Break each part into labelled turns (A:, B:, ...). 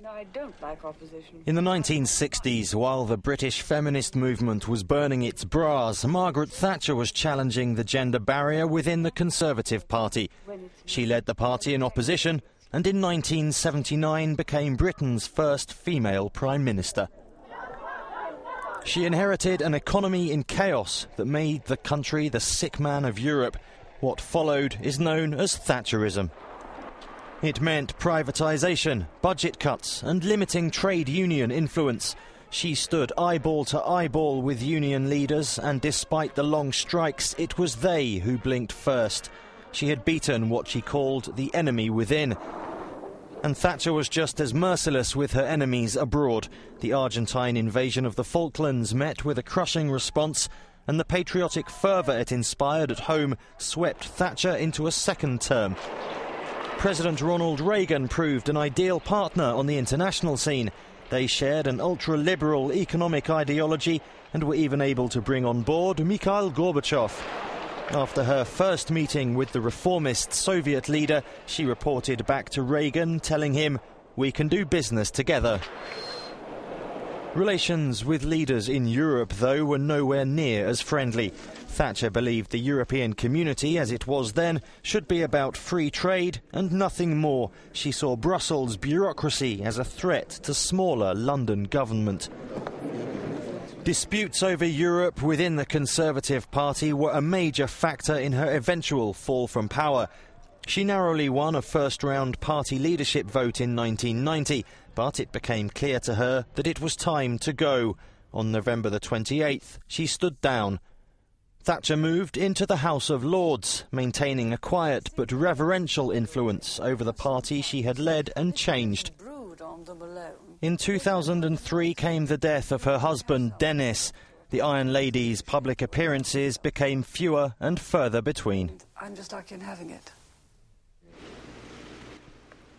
A: No, I don't like opposition.
B: In the 1960s, while the British feminist movement was burning its bras, Margaret Thatcher was challenging the gender barrier within the Conservative Party. She led the party in opposition and in 1979 became Britain's first female Prime Minister. She inherited an economy in chaos that made the country the sick man of Europe. What followed is known as Thatcherism. It meant privatisation, budget cuts and limiting trade union influence. She stood eyeball to eyeball with union leaders, and despite the long strikes, it was they who blinked first. She had beaten what she called the enemy within. And Thatcher was just as merciless with her enemies abroad. The Argentine invasion of the Falklands met with a crushing response, and the patriotic fervour it inspired at home swept Thatcher into a second term. President Ronald Reagan proved an ideal partner on the international scene. They shared an ultra-liberal economic ideology and were even able to bring on board Mikhail Gorbachev. After her first meeting with the reformist Soviet leader, she reported back to Reagan, telling him, "We can do business together." Relations with leaders in Europe, though, were nowhere near as friendly. Thatcher believed the European community, as it was then, should be about free trade and nothing more. She saw Brussels bureaucracy as a threat to smaller London government. Disputes over Europe within the Conservative Party were a major factor in her eventual fall from power. She narrowly won a first-round party leadership vote in 1990, but it became clear to her that it was time to go. On November the 28th, she stood down. Thatcher moved into the House of Lords, maintaining a quiet but reverential influence over the party she had led and changed. In 2003 came the death of her husband, Dennis. The Iron Lady's public appearances became fewer and further between.
A: I'm just lucky in having it.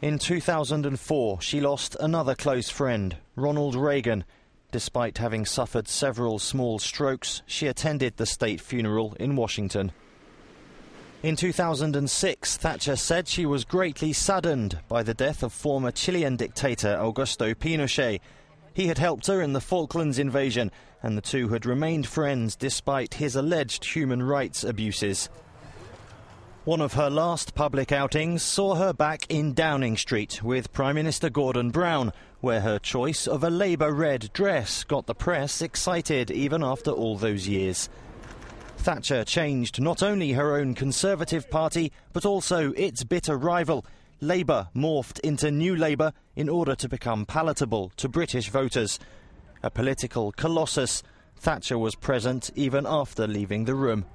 B: In 2004, she lost another close friend, Ronald Reagan. Despite having suffered several small strokes, she attended the state funeral in Washington. In 2006, Thatcher said she was greatly saddened by the death of former Chilean dictator Augusto Pinochet. He had helped her in the Falklands invasion, and the two had remained friends despite his alleged human rights abuses. One of her last public outings saw her back in Downing Street with Prime Minister Gordon Brown, where her choice of a Labour red dress got the press excited even after all those years. Thatcher changed not only her own Conservative Party, but also its bitter rival. Labour morphed into New Labour in order to become palatable to British voters. A political colossus, Thatcher was present even after leaving the room.